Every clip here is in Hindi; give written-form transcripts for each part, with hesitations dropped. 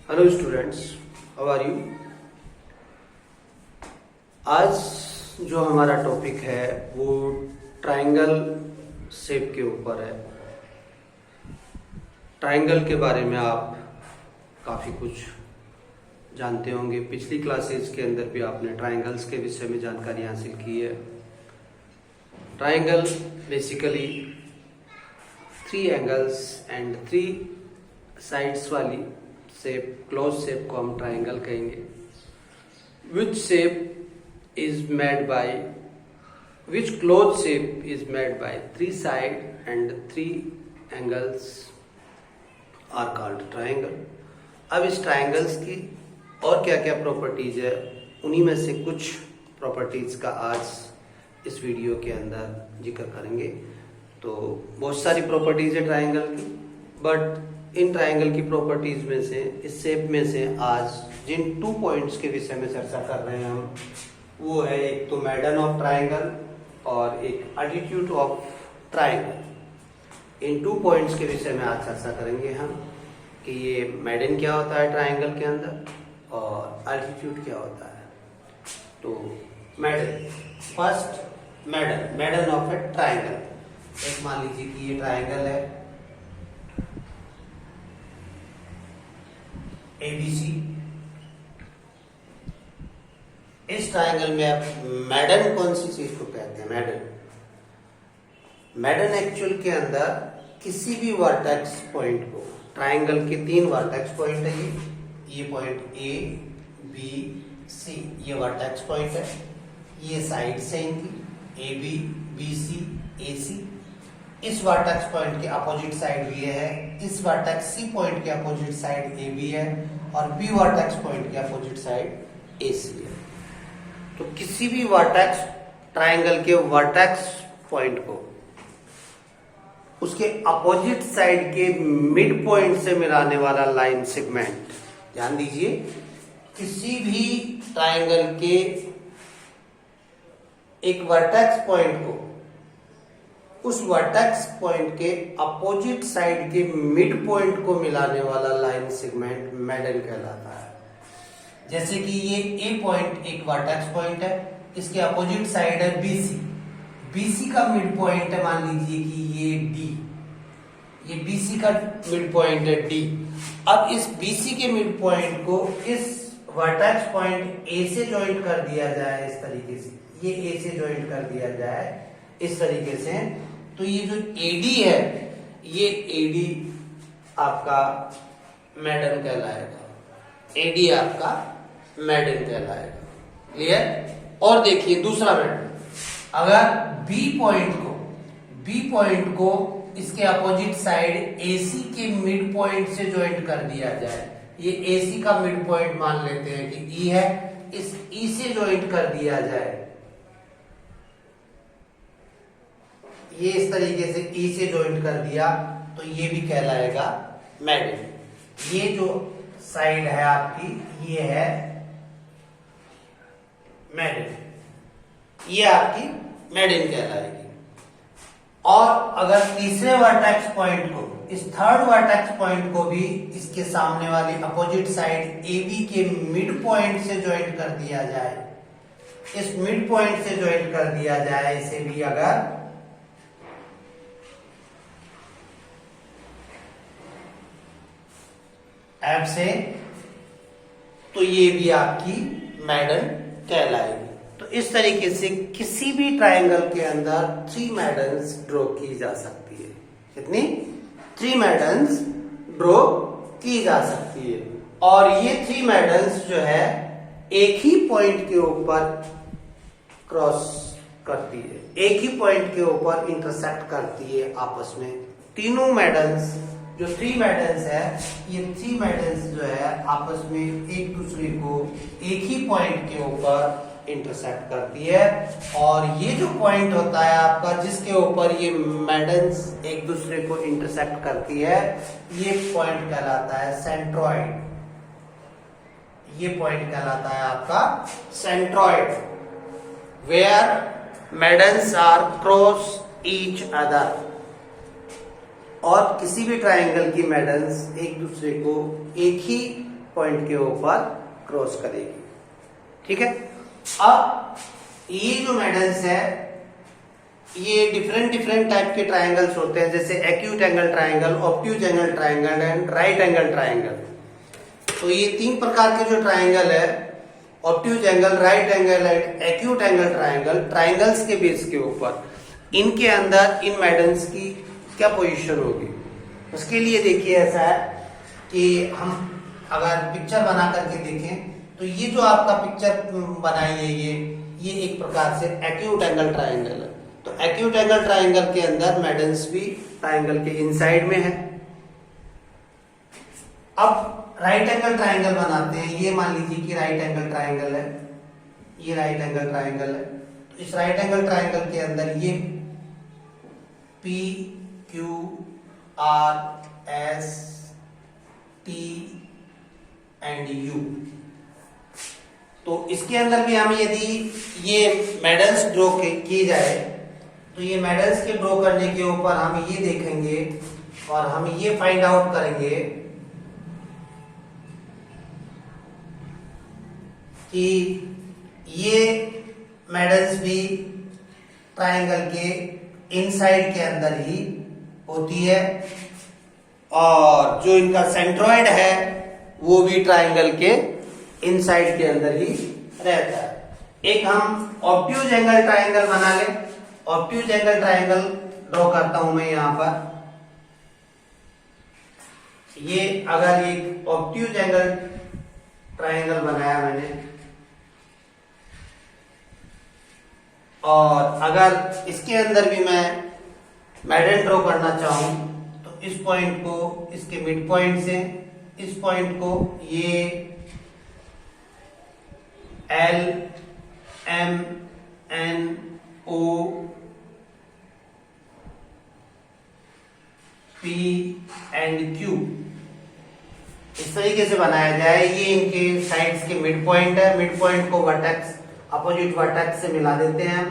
Hello students, how are you. आज जो हमारा टॉपिक है वो ट्रायंगल शेप के ऊपर है। ट्रायंगल के बारे में आप काफ़ी कुछ जानते होंगे। पिछली क्लासेस के अंदर भी आपने ट्रायंगल्स के विषय में जानकारी हासिल की है। Triangle basically 3 angles and 3 sides वाली शेप, क्लोज शेप को हम ट्रायंगल कहेंगे। Which shape is made by, which close shape is made by 3 side and 3 angles are called triangle. अब इस ट्रायंगल्स की और क्या क्या प्रॉपर्टीज है, उन्हीं में से कुछ प्रॉपर्टीज का आज इस वीडियो के अंदर जिक्र करेंगे। तो बहुत सारी प्रॉपर्टीज है ट्रायंगल की, बट इन ट्रायंगल की प्रॉपर्टीज में से, इस शेप में से आज जिन 2 पॉइंट्स के विषय में चर्चा कर रहे हैं हम, वो है एक तो मैडन ऑफ ट्रायंगल और एक altitude of triangle. In 2 points के विषय में आज चर्चा करेंगे हम कि ये मैडन क्या होता है ट्रायंगल के अंदर और एल्टीट्यूड क्या होता है। तो मैडन, फर्स्ट मैडन ऑफ ए ट्रायंगल। एक मान लीजिए कि ये ट्रायंगल है ABC। इस ट्रायंगल में आप मैडन कौन सी चीज को कहते हैं? मैडन एक्चुअल के अंदर किसी भी वर्टेक्स पॉइंट को, ट्रायंगल के 3 वर्टेक्स पॉइंट है, ये पॉइंट A B C, ये वर्टेक्स पॉइंट है। ये साइड से इनकी AB BC AC। इस वर्टेक्स पॉइंट के अपोजिट साइड ये है, इस वर्टेक्स C पॉइंट के अपोजिट साइड AB है और B वर्टेक्स पॉइंट के अपोजिट साइड AC है। तो किसी भी वर्टेक्स, ट्रायंगल के वर्टेक्स पॉइंट को उसके अपोजिट साइड के मिड पॉइंट से मिलाने वाला लाइन सेगमेंट, ध्यान दीजिए, किसी भी ट्रायंगल के एक वर्टेक्स पॉइंट को उस वर्टेक्स पॉइंट के अपोजिट साइड के मिड पॉइंट को मिलाने वाला लाइन सेगमेंट मैडन कहलाता है। जैसे कि ये A पॉइंट एक वर्टेक्स पॉइंट है, इसके अपोजिट साइड है BC। BC का मिड पॉइंट है, मान लीजिए कि ये D, ये BC का मिड पॉइंट है D। अब इस BC के मिड पॉइंट को इस वर्टेक्स पॉइंट A से ज्वाइंट कर दिया जाए, इस तरीके से, ये A से ज्वाइंट कर दिया जाए इस तरीके से, तो ये जो AD है, ये AD आपका मैडन कहलाएगा। AD आपका मैडन कहलाएगा। क्लियर? और देखिए दूसरा मैडन, अगर B पॉइंट को इसके अपोजिट साइड AC के मिड पॉइंट से ज्वाइंट कर दिया जाए, ये AC का मिड पॉइंट मान लेते हैं कि E है, इस E से ज्वाइंट कर दिया जाए, ये इस तरीके से E से ज्वाइंट कर दिया, तो ये भी कहलाएगा मैडन। ये जो साइड है आपकी, ये है मैडन, ये आपकी मैडन कहलाएगी। और अगर तीसरे वर्टेक्स पॉइंट को, इस थर्ड वर्टेक्स पॉइंट को भी इसके सामने वाली अपोजिट साइड AB के मिड पॉइंट से ज्वाइंट कर दिया जाए, इस मिड पॉइंट से ज्वाइंट कर दिया जाए इसे भी अगर F से, तो ये भी आपकी मैडन कहलाएगी। तो इस तरीके से किसी भी ट्रायंगल के अंदर 3 मैडन्स ड्रॉ की जा सकती है। कितनी? 3 मैडन्स ड्रॉ की जा सकती है। और ये 3 मैडन्स जो है एक ही पॉइंट के ऊपर क्रॉस करती है, एक ही पॉइंट के ऊपर इंटरसेक्ट करती है आपस में। तीनों मैडन्स, जो 3 मैडन्स है, ये 3 मैडन्स जो है आपस में एक दूसरे को एक ही पॉइंट के ऊपर इंटरसेक्ट करती है। और ये जो पॉइंट होता है आपका, जिसके ऊपर ये मैडन्स एक दूसरे को इंटरसेक्ट करती है, ये पॉइंट कहलाता है सेंट्रॉइड। ये पॉइंट कहलाता है आपका centroid, where medians are cross each other. और किसी भी ट्रायंगल की मैडन्स एक दूसरे को एक ही पॉइंट के ऊपर क्रॉस करेगी। ठीक है। अब ये जो मेडल्स है ये डिफरेंट डिफरेंट टाइप के ट्राइंगल्स होते हैं, जैसे acute angle triangle, obtuse angle triangle and right angle triangle. तो ये 3 प्रकार के जो ट्राइंगल है, obtuse angle, right angle and acute angle triangle, triangles के बेस के ऊपर इनके अंदर इन मेडल्स की क्या पोजीशन होगी। उसके लिए देखिए ऐसा है कि हम अगर पिक्चर बना करके देखें तो ये जो आपका पिक्चर बनाई है ये एक प्रकार से एक्यूट एंगल ट्राइंगल है। तो एक्यूट एंगल ट्राइंगल के अंदर मेडल्स भी ट्राइंगल के इनसाइड में है। अब राइट एंगल ट्राइंगल बनाते हैं। ये मान लीजिए कि राइट एंगल ट्राइंगल है, ये राइट एंगल ट्राइंगल है। तो इस राइट एंगल ट्राइंगल के अंदर ये P Q R S T and you. तो इसके अंदर भी हम यदि ये मेडल्स ड्रॉ की जाए तो ये मेडल्स के ड्रॉ करने के ऊपर हम ये देखेंगे और हम ये फाइंड आउट करेंगे कि ये मेडल्स भी ट्राइंगल के इनसाइड के अंदर ही होती है और जो इनका सेंट्रॉइड है वो भी ट्राइंगल के इनसाइड के अंदर ही रहता है। एक हम ऑब्ट्यूज एंगल ट्राइंगल बना ले। ऑब्ट्यूज एंगल ट्राइंगल ड्रॉ करता हूं मैं यहां पर। ये अगर एक ऑब्ट्यूज एंगल ट्राइंगल बनाया मैंने और अगर इसके अंदर भी मैं मेडल ड्रॉ करना चाहूं तो इस पॉइंट को इसके मिड पॉइंट से इस पॉइंट को ये L M N O P and Q इस तरीके से बनाया जाए। ये इनके साइड्स के मिड पॉइंट है। मिड पॉइंट को वर्टेक्स अपोजिट वर्टेक्स से मिला देते हैं हम।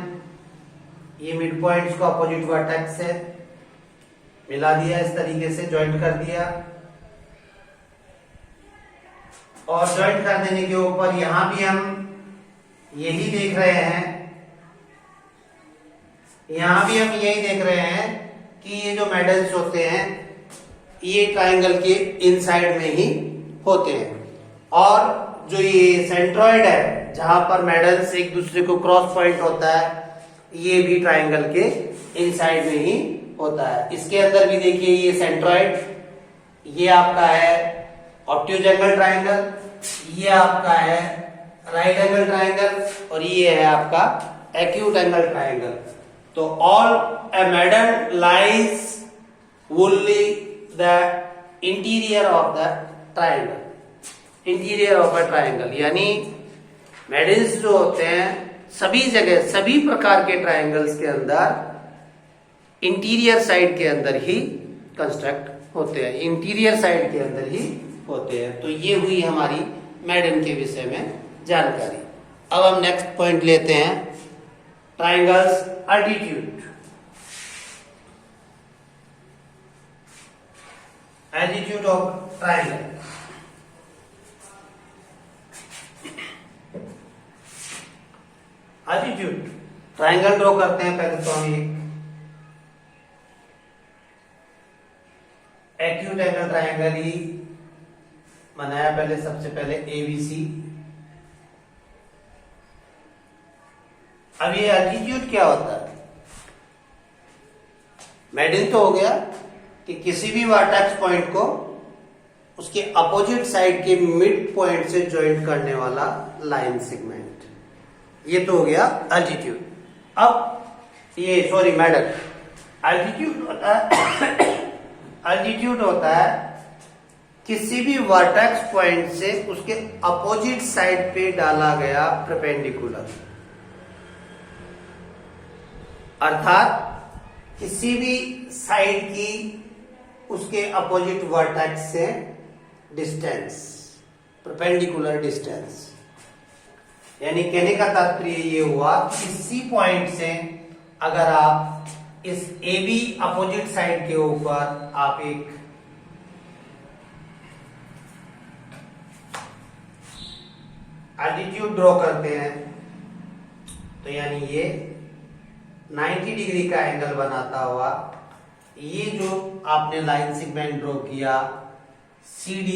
ये मिड पॉइंट्स को अपोजिट वर्टेक्स से मिला दिया, इस तरीके से ज्वाइंट कर दिया और ज्वाइंट कर देने के ऊपर यहां भी हम यही देख रहे हैं, यहां भी हम यही देख रहे हैं कि ये जो मेडल्स होते हैं ये ट्राइंगल के इनसाइड में ही होते हैं और जो ये सेंट्रॉइड है जहां पर मेडल्स एक दूसरे को क्रॉस पॉइंट होता है ये भी ट्राइंगल के इनसाइड में ही होता है। इसके अंदर भी देखिए ये सेंट्रॉइड, ये आपका है ऑब्ट्यूज एंगल ट्राइंगल, ये आपका है राइट एंगल ट्राइंगल और ये है आपका एक्यूट एंगल ट्राइंगल। तो all A medal lies woolly the interior of the triangle, interior of a triangle, यानी मेडल्स जो होते हैं सभी जगह सभी प्रकार के ट्राइंगल्स के अंदर इंटीरियर साइड के अंदर ही कंस्ट्रक्ट होते हैं, इंटीरियर साइड के अंदर ही होते हैं। तो ये हुई हमारी मेडल के विषय में जानकारी। अब हम नेक्स्ट पॉइंट लेते हैं triangles altitude. Altitude of triangle. Altitude triangle draw करते हैं। पहले तो हम एक्यूट एंगल ट्राइंगल ही बनाया पहले, सबसे पहले एबीसी। अब ये एल्टीट्यूड क्या होता है? मेडल तो हो गया कि किसी भी वर्टेक्स पॉइंट को उसके अपोजिट साइड के मिड पॉइंट से ज्वाइंट करने वाला लाइन सेगमेंट, ये तो हो गया एल्टीट्यूड। अब ये सॉरी मेडल। एल्टीट्यूड होता है एल्टीट्यूड होता है किसी भी वर्टेक्स पॉइंट से उसके अपोजिट साइड पे डाला गया परपेंडिकुलर, अर्थात किसी भी साइड की उसके अपोजिट वर्टेक्स से डिस्टेंस, परपेंडिकुलर डिस्टेंस। यानी कहने का तात्पर्य ये हुआ कि किसी पॉइंट से अगर आप इस ए बी अपोजिट साइड के ऊपर आप एक एल्टीट्यूड ड्रॉ करते हैं तो यानी ये 90 डिग्री का एंगल बनाता हुआ ये जो आपने लाइन सेगमेंट ड्रॉ किया CD,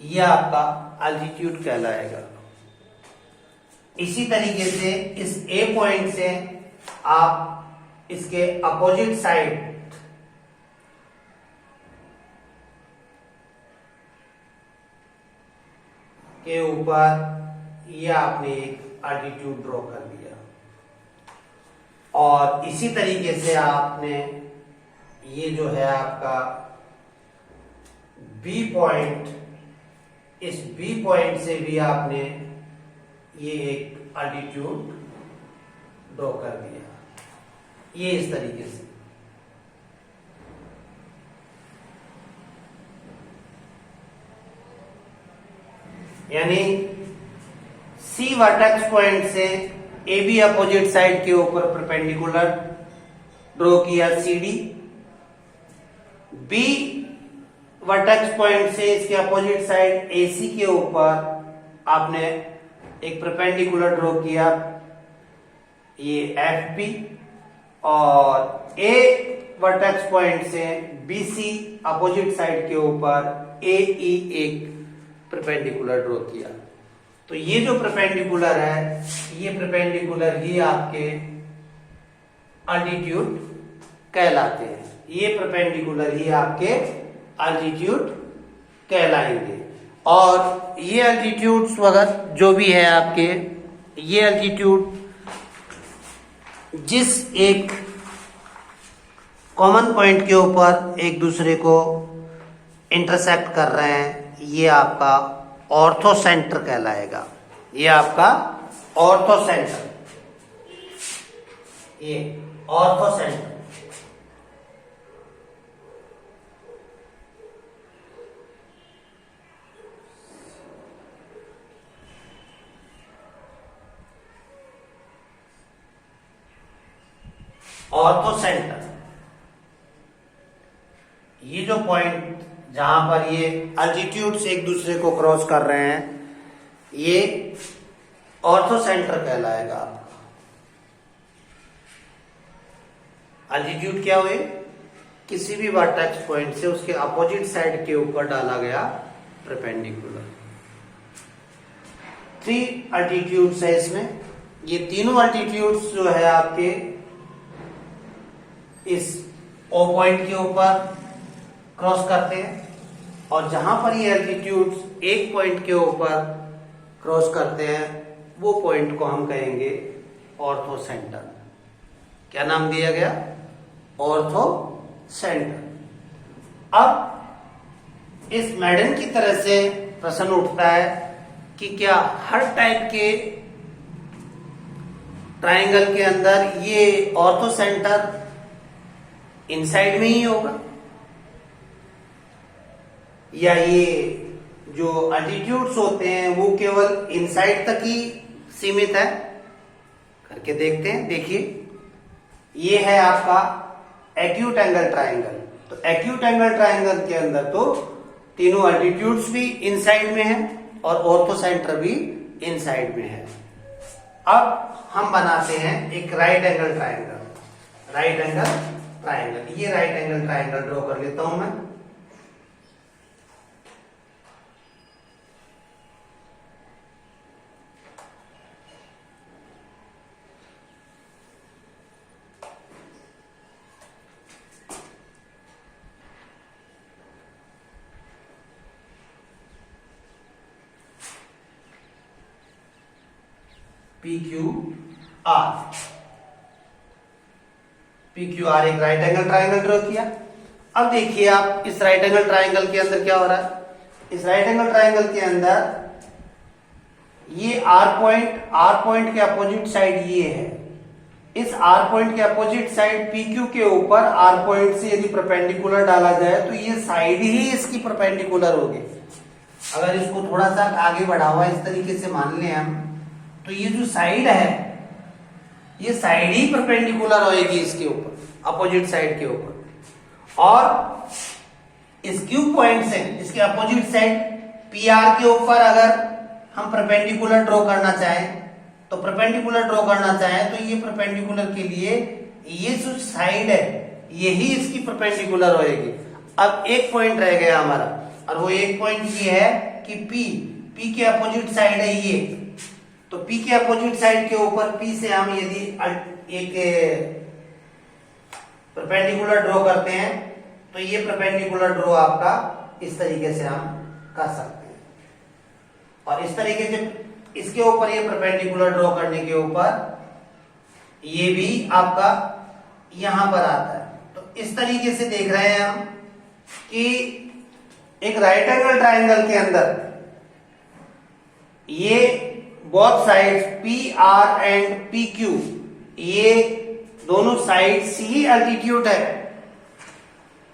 ये आपका एल्टीट्यूड कहलाएगा। इसी तरीके से इस A पॉइंट से आप इसके अपोजिट साइड के ऊपर ये आपने एक एल्टीट्यूड ड्रॉ कर दिया और इसी तरीके से आपने ये जो है आपका B पॉइंट, इस B पॉइंट से भी आपने ये एक एल्टीट्यूड ड्रॉ कर दिया, ये इस तरीके से। यानी C वर्टेक्स पॉइंट से AB अपोजिट साइड के ऊपर परपेंडिकुलर ड्रॉ किया CD, B वर्टेक्स पॉइंट से इसके अपोजिट साइड AC के ऊपर आपने एक परपेंडिकुलर ड्रॉ किया ये FB, और A वर्टेक्स पॉइंट से BC अपोजिट साइड के ऊपर AE एक परपेंडिकुलर ड्रॉ किया। तो ये जो परपेंडिकुलर है ये परपेंडिकुलर ही आपके एल्टीट्यूड कहलाते हैं, ये परपेंडिकुलर ही आपके एल्टीट्यूड कहलाएंगे। और ये एल्टीट्यूड्स वगैरह जो भी है आपके, ये एल्टीट्यूड जिस एक कॉमन पॉइंट के ऊपर एक दूसरे को इंटरसेक्ट कर रहे हैं ये आपका ऑर्थो सेंटर कहलाएगा, ये आपका ऑर्थो सेंटर, ये ऑर्थो सेंटर। ऑर्थो सेंटर, ये जो पॉइंट जहां पर ये एल्टीट्यूड्स एक दूसरे को क्रॉस कर रहे हैं ये ऑर्थो सेंटर कहलाएगा आपका। एल्टीट्यूड क्या हुए, किसी भी वर्टेक्स पॉइंट से उसके अपोजिट साइड के ऊपर डाला गया परपेंडिकुलर। 3 एल्टीट्यूड्स है इसमें, ये तीनों एल्टीट्यूड्स जो है आपके इस O पॉइंट के ऊपर क्रॉस करते हैं, और जहां पर ये एल्टीट्यूड्स एक पॉइंट के ऊपर क्रॉस करते हैं वो पॉइंट को हम कहेंगे ऑर्थो सेंटर। क्या नाम दिया गया, ऑर्थो सेंटर। अब इस मैडन की तरह से प्रश्न उठता है कि क्या हर टाइप के ट्राइंगल के अंदर ये ऑर्थो सेंटर इनसाइड में ही होगा, या ये जो एल्टीट्यूड्स होते हैं वो केवल इनसाइड तक ही सीमित है। करके देखते हैं। देखिए ये है आपका एक्यूट एंगल ट्राइंगल। तो एक्यूट एंगल ट्राइंगल के अंदर तो तीनों एल्टीट्यूड्स भी इनसाइड में है और ऑर्थो सेंटर भी इनसाइड में है। अब हम बनाते हैं एक right angle triangle. Right angle triangle, ये राइट एंगल ट्राइंगल ड्रॉ कर लेता हूं मैं। PQR, PQR एक राइट एंगल ट्राइंगल ड्रॉ किया। अब देखिए आप इस राइट एंगल ट्राइंगल के अंदर क्या हो रहा है। इस राइट एंगल ट्राइंगल के अंदर ये R पॉइंट के अपोजिट साइड ये है। इस R पॉइंट के अपोजिट साइड PQ के ऊपर R पॉइंट से यदि परपेंडिकुलर डाला जाए तो ये साइड ही इसकी परपेंडिकुलर होगी। अगर इसको थोड़ा सा आगे बढ़ा हुआ इस तरीके से मान लें हम, तो ये जो साइड है ये साइड ही परपेंडिकुलर होएगी इसके ऊपर, अपोजिट साइड के ऊपर। और इस Q पॉइंट से इसके अपोजिट साइड PR के ऊपर अगर हम परपेंडिकुलर ड्रॉ करना चाहें, तो परपेंडिकुलर ड्रॉ करना चाहें तो ये परपेंडिकुलर के लिए ये जो साइड है यही इसकी परपेंडिकुलर होएगी। अब एक पॉइंट रह गया हमारा, और वो एक पॉइंट ये है कि P के अपोजिट साइड है ये, तो P के अपोजिट साइड के ऊपर P से हम यदि एक परपेंडिकुलर ड्रॉ करते हैं तो ये परपेंडिकुलर ड्रॉ आपका इस तरीके से हम कर सकते हैं, और इस तरीके से इसके ऊपर ये परपेंडिकुलर ड्रॉ करने के ऊपर ये भी आपका यहां पर आता है। तो इस तरीके से देख रहे हैं हम कि एक राइट एंगल ट्राइंगल के अंदर ये both sides P R and P Q, ये दोनों साइड्स ही अल्टीट्यूड है,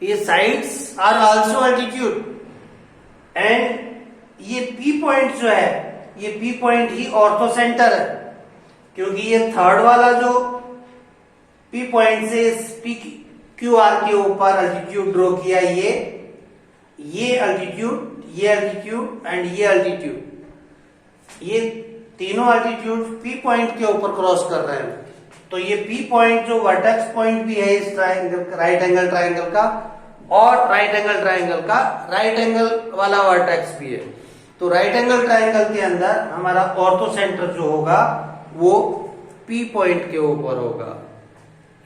ये sides are also altitude, and ये पी पॉइंट जो है ये पी पॉइंट ही ऑर्थो सेंटर है, क्योंकि ये थर्ड वाला जो पी पॉइंट से पी क्यू आर के ऊपर अल्टीट्यूड ड्रॉ किया, ये अल्टीट्यूड, ये अल्टीट्यूड एंड ये अल्टीट्यूड, ये तीनों अल्टीट्यूड पी पॉइंट के ऊपर क्रॉस कर रहे हैं। तो ये पी पॉइंट जो वर्टेक्स पॉइंट भी है इस ट्राइंगल, राइट एंगल ट्राइंगल का, और राइट एंगल ट्राइंगल का राइट एंगल वाला वर्टेक्स भी है। तो राइट एंगल ट्राइंगल के अंदर हमारा ऑर्थो सेंटर जो होगा वो पी पॉइंट के ऊपर होगा,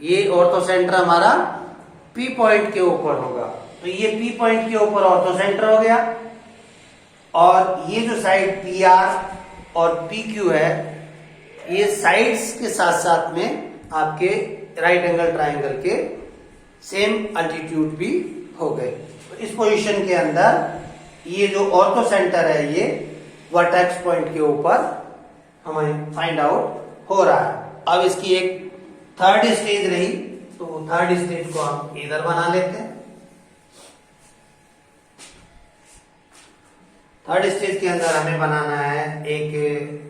ये ऑर्थो सेंटर हमारा पी पॉइंट के ऊपर होगा। तो ये पी पॉइंट के ऊपर ऑर्थो सेंटर हो गया, और ये जो साइड पी आर और पी क्यू है ये साइड्स के साथ साथ में आपके राइट एंगल ट्राइंगल के सेम अल्टीट्यूड भी हो गए। तो इस पोजीशन के अंदर ये जो ऑर्थो सेंटर है ये वर्टेक्स पॉइंट के ऊपर हमें फाइंड आउट हो रहा है। अब इसकी एक थर्ड स्टेज रही, तो थर्ड स्टेज को हम इधर बना लेते हैं। थर्ड स्टेज के अंदर हमें बनाना है एक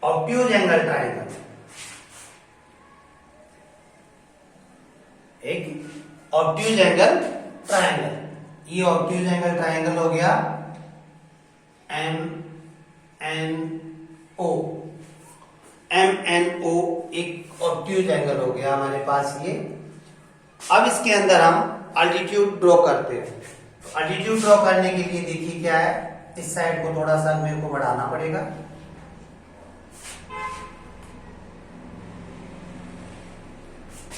ऑब्ट्यूज एंगल ट्राइंगल, एक ऑब्ट्यूज एंगल ट्राइंगल। ये ऑब्ट्यूज एंगल ट्राइंगल हो गया M N O, M N O एक ऑब्ट्यूज एंगल हो गया हमारे पास ये। अब इसके अंदर हम अल्टीट्यूड ड्रॉ करते हैं। तो अल्टीट्यूड ड्रॉ करने के लिए देखिए क्या है, इस साइड को थोड़ा सा मेरे को बढ़ाना पड़ेगा,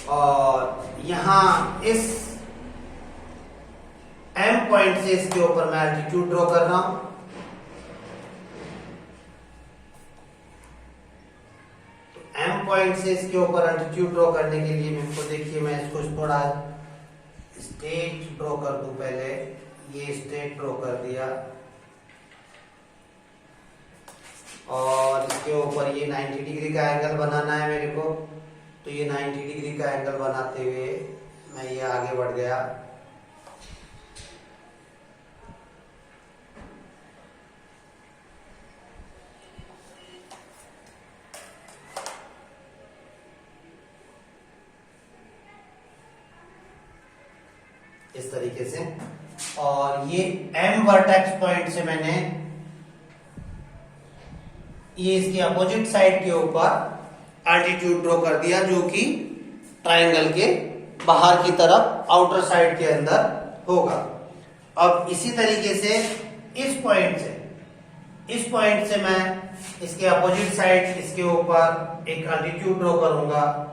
और यहां इस एम पॉइंट से इसके ऊपर मैं अल्टीट्यूड ड्रॉ कर रहा हूं। तो एम पॉइंट से इसके ऊपर अल्टीट्यूड ड्रॉ करने के लिए मेरे को देखिए, मैं इसको थोड़ा स्ट्रेट ड्रॉ कर दूं। पहले ये स्ट्रेट ड्रॉ कर दिया, और इसके ऊपर ये 90 डिग्री का एंगल बनाना है मेरे को। तो ये 90 डिग्री का एंगल बनाते हुए मैं ये आगे बढ़ गया। इस तरीके से, और ये एम वर्टेक्स पॉइंट से मैंने ये इसकी अपोजिट साइड के ऊपर अल्टीट्यूड ड्रॉ कर दिया, जो कि ट्राइंगल के बाहर की तरफ आउटर साइड के अंदर होगा। अब इसी तरीके से इस पॉइंट से मैं इसके अपोजिट साइड इसके ऊपर एक अल्टीट्यूड ड्रॉ करूंगा।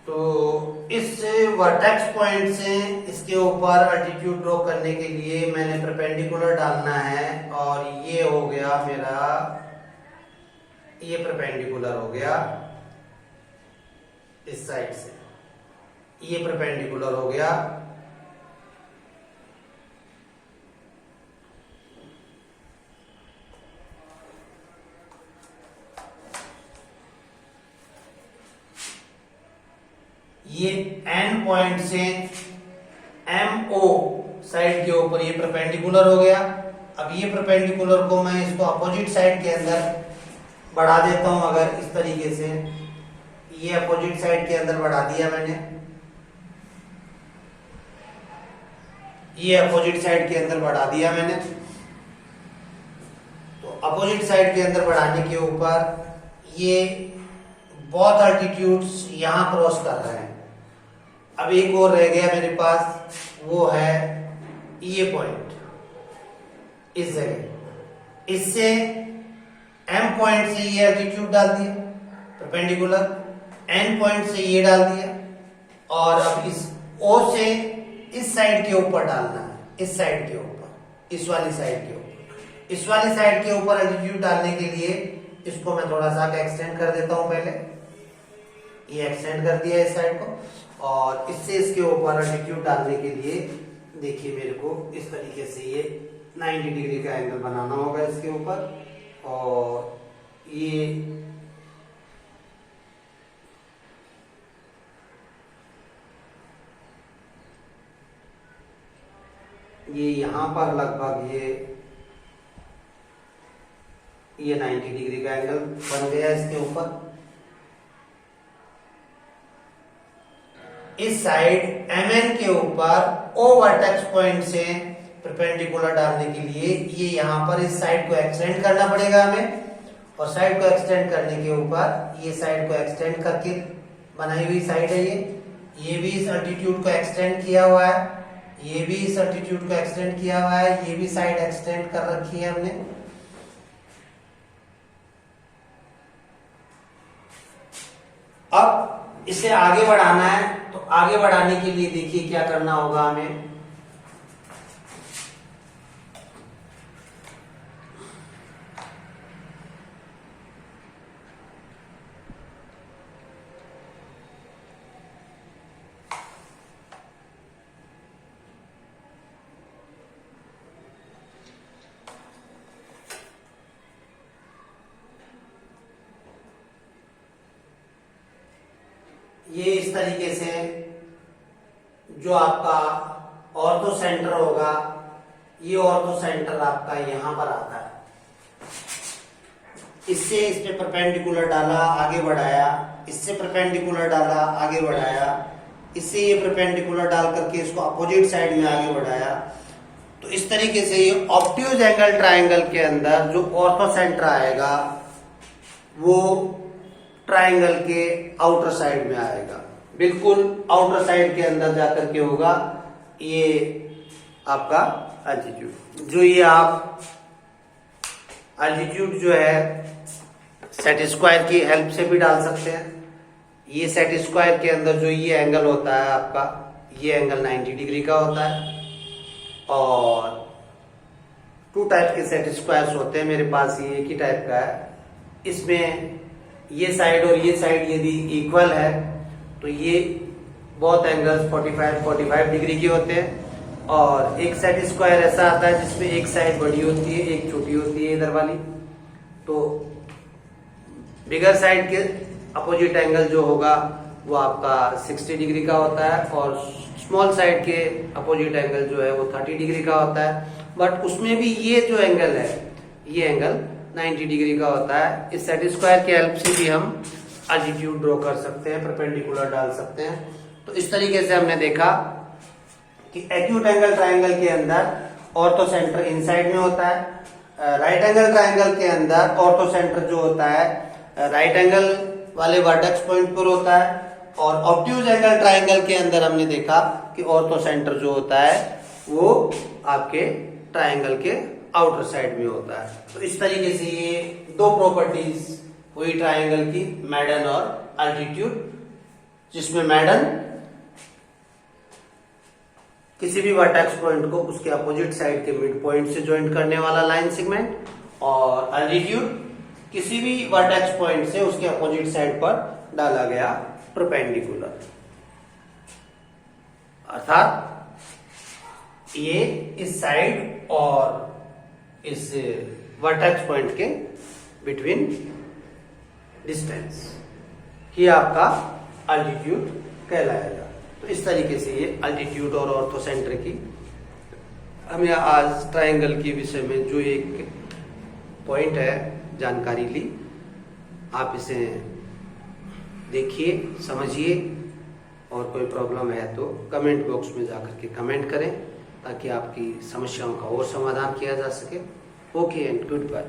तो इस वर्टेक्स पॉइंट से इसके ऊपर अल्टीट्यूड ड्रॉ करने के लिए मैंने परपेंडिकुलर डालना है, और ये हो गया मेरा, ये परपेंडिकुलर हो गया इस साइड से, ये परपेंडिकुलर हो गया। ये एन पॉइंट से MO साइड के ऊपर ये परपेंडिकुलर हो गया। अब ये परपेंडिकुलर को मैं इसको अपोजिट साइड के अंदर बढ़ा देता हूं, अगर इस तरीके से ये अपोजिट साइड के अंदर बढ़ा दिया मैंने, ये अपोजिट साइड के अंदर बढ़ा दिया मैंने। तो अपोजिट साइड के अंदर बढ़ाने के ऊपर ये बोथ अल्टीट्यूड्स यहां क्रॉस कर रहे हैं। अब एक और रह गया मेरे पास, वो है ये पॉइंट, इस जगह। इससे M पॉइंट से ये एल्टीट्यूड डाल दिया परपेंडिकुलर, N पॉइंट से ये डाल दिया, और अब इस O से इस साइड के ऊपर डालना है, इस साइड के ऊपर, इस वाली साइड के ऊपर। इस वाली साइड के ऊपर एल्टीट्यूड डालने के लिए इसको मैं थोड़ा सा एक्सटेंड कर देता हूं। पहले ये एक्सटेंड कर दिया इस साइड को, और इससे इसके ऊपर एल्टीट्यूड डालने के लिए देखिए मेरे को इस तरीके से ये 90 डिग्री का एंगल बनाना होगा इसके ऊपर। और ये यहां पर लगभग ये 90 डिग्री का एंगल बन गया इसके ऊपर। इस साइड MN के ऊपर O वर्टेक्स पॉइंट से परपेंडिकुलर डालने के लिए ये यहां पर इस साइड को एक्सटेंड करना पड़ेगा हमें, और साइड को एक्सटेंड करने के ऊपर ये साइड को एक्सटेंड करके बनाई हुई साइड है ये भी इस अल्टीट्यूड को एक्सटेंड किया हुआ है, ये भी इस अल्टीट्यूड को एक्सटेंड किया हुआ है, ये भी साइड एक्सटेंड कर रखी है हमने। अब इसे आगे बढ़ाना है, तो आगे बढ़ाने के लिए देखिए क्या करना होगा हमें। ये इस तरीके से जो आपका ऑर्थो सेंटर होगा, ये ऑर्थो सेंटर आपका यहां पर आता है। इससे इस पे परपेंडिकुलर डाला, आगे बढ़ाया, इससे परपेंडिकुलर डाला, आगे बढ़ाया, इससे ये परपेंडिकुलर डाल करके इसको अपोजिट साइड में आगे बढ़ाया। तो इस तरीके से ये ऑब्ट्यूज एंगल ट्रायंगल के अंदर जो ऑर्थो सेंटर आएगा वो ट्रायंगल के आउटर साइड में आएगा, बिल्कुल आउटर साइड के अंदर जाकर के होगा ये आपका एल्टीट्यूड। जो ये आप एल्टीट्यूड जो है सेट स्क्वायर की हेल्प से भी डाल सकते हैं। ये सेट स्क्वायर के अंदर जो ये एंगल होता है आपका, ये एंगल 90 डिग्री का होता है। और 2 टाइप के सेट स्क्वायर्स होते हैं, मेरे पास ये एक ही टाइप का है। इसमें ये साइड और ये साइड यदि इक्वल है तो ये बोथ एंगल्स 45 डिग्री के होते हैं। और एक सेट स्क्वायर ऐसा आता है जिसमें एक साइड बड़ी होती है, एक छोटी होती है इधर वाली। तो बिगर साइड के अपोजिट एंगल जो होगा वो आपका 60 डिग्री का होता है, और स्मॉल साइड के अपोजिट एंगल जो है वो 30 डिग्री का होता है। बट उसमें भी ये जो एंगल है, ये एंगल 90 डिग्री का होता है। इस सेट स्क्वायर की हेल्प से भी हम एल्टीट्यूड ड्रॉ कर सकते हैं, परपेंडिकुलर डाल सकते हैं। तो इस तरीके से हमने देखा कि एक्यूट एंगल ट्रायंगल के अंदर ऑर्थो सेंटर इनसाइड में होता है। राइट एंगल ट्रायंगल के अंदर ऑर्थो सेंटर जो होता है राइट एंगल वाले वर्टेक्स पॉइंट पर होता है। और ऑब्ट्यूज एंगल ट्रायंगल के अंदर हमने देखा कि ऑर्थो सेंटर जो होता है वो आपके ट्रायंगल के आउटर साइड में होता है। तो इस तरीके से ये 2 प्रॉपर्टीज हुई ट्रायंगल की, मैडन और एल्टीट्यूड, जिसमें मैडन किसी भी वर्टेक्स पॉइंट को उसके अपोजिट साइड के मिड पॉइंट से ज्वाइंट करने वाला लाइन सेगमेंट, और एल्टीट्यूड किसी भी वर्टेक्स पॉइंट से उसके अपोजिट साइड पर डाला गया परपेंडिकुलर। अर्थात ये इस साइड और इस वर्टेक्स पॉइंट के बिटवीन डिस्टेंस, ये आपका एल्टीट्यूड कहलाएगा। तो इस तरीके से ये अल्टीट्यूड और ऑर्थोसेंटर की हमने आज ट्रायंगल के विषय में जो एक पॉइंट है जानकारी ली। आप इसे देखिए, समझिए, और कोई प्रॉब्लम है तो कमेंट बॉक्स में जाकर के कमेंट करें ताकि आपकी समस्याओं का और समाधान किया जा सके। Okay and good bye.